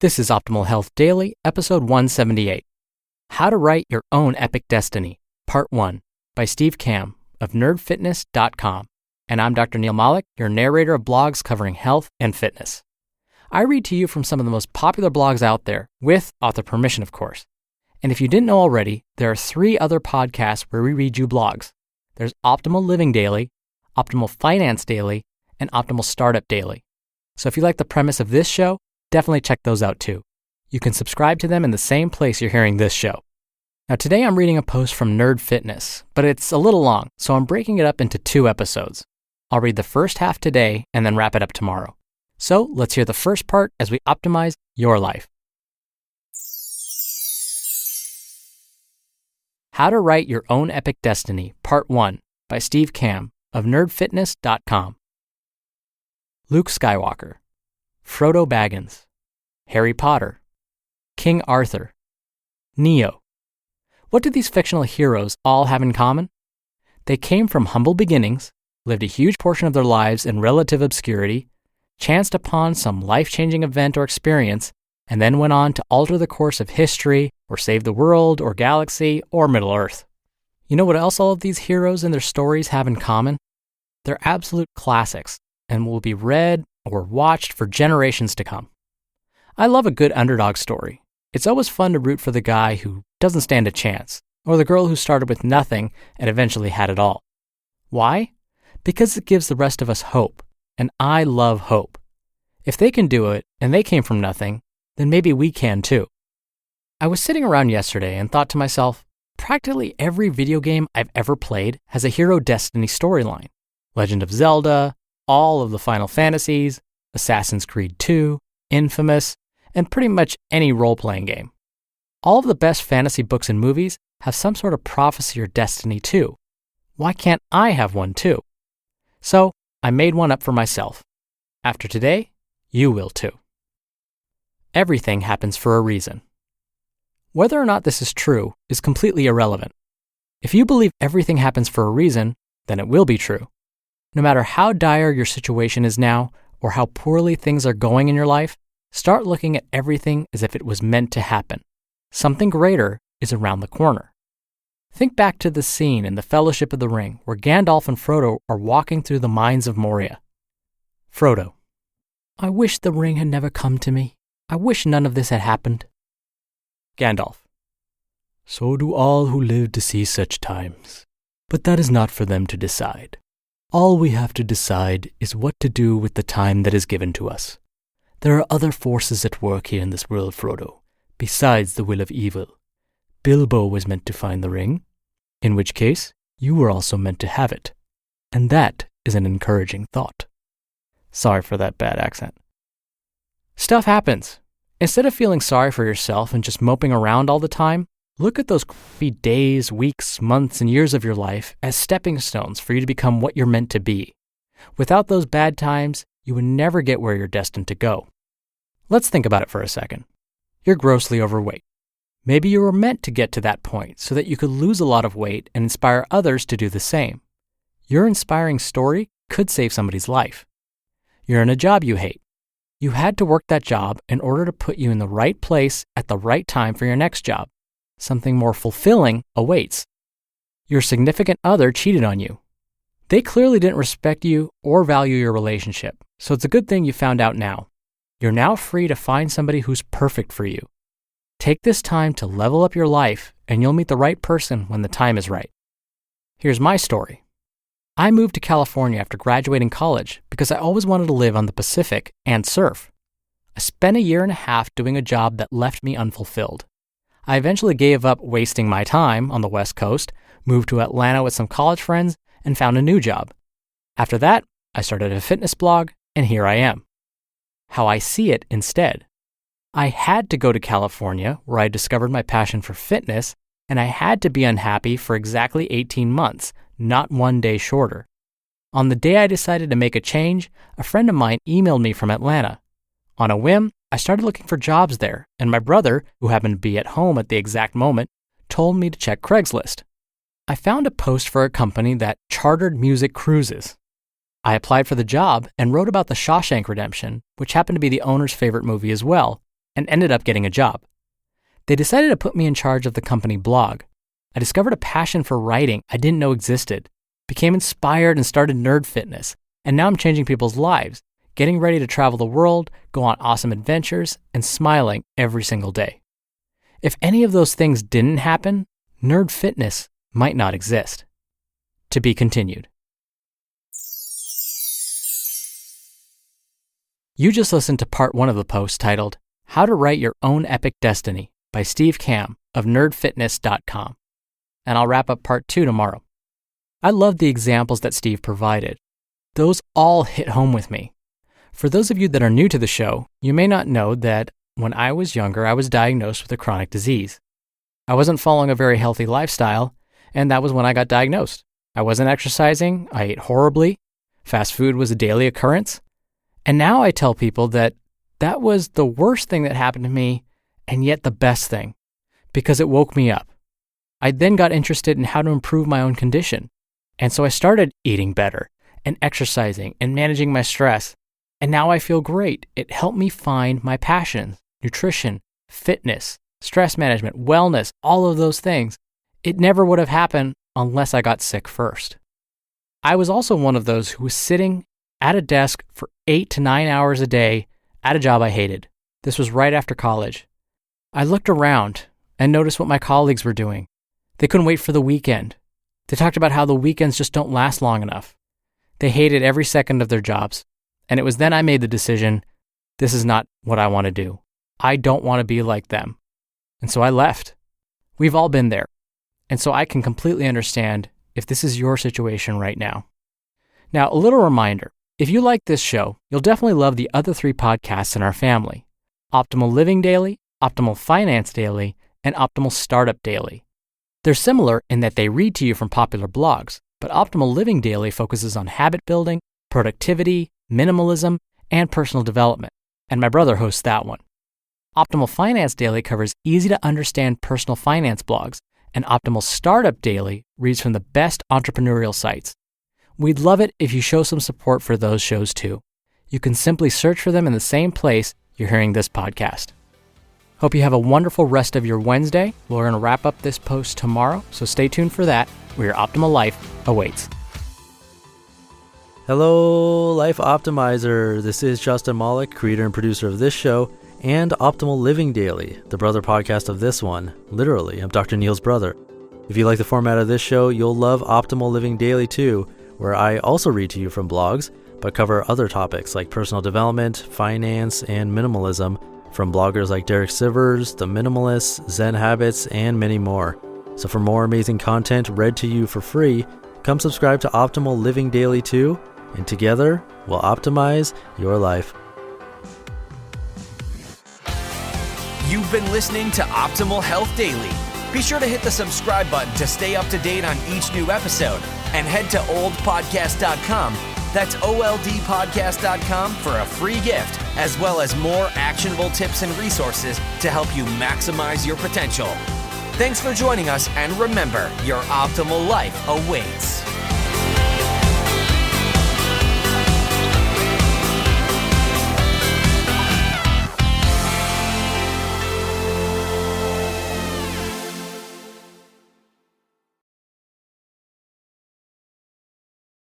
This is Optimal Health Daily, episode 178. How to Write Your Own Epic Destiny, Part 1, by Kamb of nerdfitness.com. And I'm Dr. Neil Malik, your narrator of blogs covering health and fitness. I read to you from some of the most popular blogs out there, with author permission, of course. And if you didn't know already, there are 3 other podcasts where we read you blogs. There's Optimal Living Daily, Optimal Finance Daily, and Optimal Startup Daily. So if you like the premise of this show, definitely check those out too. You can subscribe to them in the same place you're hearing this show. Now today I'm reading a post from Nerd Fitness, but it's a little long, so I'm breaking it up into 2 episodes. I'll read the first half today and then wrap it up tomorrow. So let's hear the first part as we optimize your life. How to Write Your Own Epic Destiny, Part 1, by Kamb of nerdfitness.com. Luke Skywalker, Frodo Baggins, Harry Potter, King Arthur, Neo. What do these fictional heroes all have in common? They came from humble beginnings, lived a huge portion of their lives in relative obscurity, chanced upon some life-changing event or experience, and then went on to alter the course of history or save the world or galaxy or Middle-earth. You know what else all of these heroes and their stories have in common? They're absolute classics and will be read or watched for generations to come. I love a good underdog story. It's always fun to root for the guy who doesn't stand a chance, or the girl who started with nothing and eventually had it all. Why? Because it gives the rest of us hope, and I love hope. If they can do it, and they came from nothing, then maybe we can too. I was sitting around yesterday and thought to myself, practically every video game I've ever played has a hero destiny storyline. Legend of Zelda, all of the Final Fantasies, Assassin's Creed 2, Infamous, and pretty much any role-playing game. All of the best fantasy books and movies have some sort of prophecy or destiny too. Why can't I have one too? So, I made one up for myself. After today, you will too. Everything happens for a reason. Whether or not this is true is completely irrelevant. If you believe everything happens for a reason, then it will be true. No matter how dire your situation is now, or how poorly things are going in your life, start looking at everything as if it was meant to happen. Something greater is around the corner. Think back to the scene in The Fellowship of the Ring where Gandalf and Frodo are walking through the mines of Moria. Frodo: I wish the ring had never come to me. I wish none of this had happened. Gandalf: So do all who live to see such times. But that is not for them to decide. All we have to decide is what to do with the time that is given to us. There are other forces at work here in this world, Frodo, besides the will of evil. Bilbo was meant to find the ring, in which case you were also meant to have it. And that is an encouraging thought. Sorry for that bad accent. Stuff happens. Instead of feeling sorry for yourself and just moping around all the time, look at those crappy days, weeks, months, and years of your life as stepping stones for you to become what you're meant to be. Without those bad times, you would never get where you're destined to go. Let's think about it for a second. You're grossly overweight. Maybe you were meant to get to that point so that you could lose a lot of weight and inspire others to do the same. Your inspiring story could save somebody's life. You're in a job you hate. You had to work that job in order to put you in the right place at the right time for your next job. Something more fulfilling awaits. Your significant other cheated on you. They clearly didn't respect you or value your relationship, so it's a good thing you found out now. You're now free to find somebody who's perfect for you. Take this time to level up your life, and you'll meet the right person when the time is right. Here's my story. I moved to California after graduating college because I always wanted to live on the Pacific and surf. I spent a year and a half doing a job that left me unfulfilled. I eventually gave up wasting my time on the West Coast, moved to Atlanta with some college friends, and found a new job. After that, I started a fitness blog, and here I am. How I see it instead. I had to go to California, where I discovered my passion for fitness, and I had to be unhappy for exactly 18 months, not one day shorter. On the day I decided to make a change, a friend of mine emailed me from Atlanta. On a whim, I started looking for jobs there, and my brother, who happened to be at home at the exact moment, told me to check Craigslist. I found a post for a company that chartered music cruises. I applied for the job and wrote about the Shawshank Redemption, which happened to be the owner's favorite movie as well, and ended up getting a job. They decided to put me in charge of the company blog. I discovered a passion for writing I didn't know existed, became inspired and started Nerd Fitness, and now I'm changing people's lives, getting ready to travel the world, go on awesome adventures, and smiling every single day. If any of those things didn't happen, Nerd Fitness might not exist. To be continued. You just listened to part 1 of the post titled, How to Write Your Own Epic Destiny by Steve Kamb of nerdfitness.com. And I'll wrap up part 2 tomorrow. I love the examples that Steve provided. Those all hit home with me. For those of you that are new to the show, you may not know that when I was younger, I was diagnosed with a chronic disease. I wasn't following a very healthy lifestyle, and that was when I got diagnosed. I wasn't exercising, I ate horribly, fast food was a daily occurrence, and now I tell people that that was the worst thing that happened to me, and yet the best thing, because it woke me up. I then got interested in how to improve my own condition, and so I started eating better, and exercising, and managing my stress, and now I feel great. It helped me find my passions, nutrition, fitness, stress management, wellness, all of those things. It never would have happened unless I got sick first. I was also one of those who was sitting at a desk for 8 to 9 hours a day at a job I hated. This was right after college. I looked around and noticed what my colleagues were doing. They couldn't wait for the weekend. They talked about how the weekends just don't last long enough. They hated every second of their jobs. And it was then I made the decision, this is not what I want to do. I don't want to be like them. And so I left. We've all been there. And so I can completely understand if this is your situation right now. Now, a little reminder, if you like this show, you'll definitely love the other 3 podcasts in our family, Optimal Living Daily, Optimal Finance Daily, and Optimal Startup Daily. They're similar in that they read to you from popular blogs, but Optimal Living Daily focuses on habit building, productivity, minimalism, and personal development, and my brother hosts that one. Optimal Finance Daily covers easy-to-understand personal finance blogs, and Optimal Startup Daily reads from the best entrepreneurial sites. We'd love it if you show some support for those shows too. You can simply search for them in the same place you're hearing this podcast. Hope you have a wonderful rest of your Wednesday. We're going to wrap up this post tomorrow, so stay tuned for that, where your optimal life awaits. Hello, Life Optimizer. This is Justin Malik, creator and producer of this show, and Optimal Living Daily, the brother podcast of this one. Literally, I'm Dr. Neil's brother. If you like the format of this show, you'll love Optimal Living Daily too, where I also read to you from blogs, but cover other topics like personal development, finance, and minimalism from bloggers like Derek Sivers, The Minimalists, Zen Habits, and many more. So for more amazing content read to you for free, come subscribe to Optimal Living Daily too, and together we'll optimize your life. You've been listening to Optimal Health Daily. Be sure to hit the subscribe button to stay up to date on each new episode, and head to oldpodcast.com. That's oldpodcast.com for a free gift, as well as more actionable tips and resources to help you maximize your potential. Thanks for joining us, and remember, your optimal life awaits.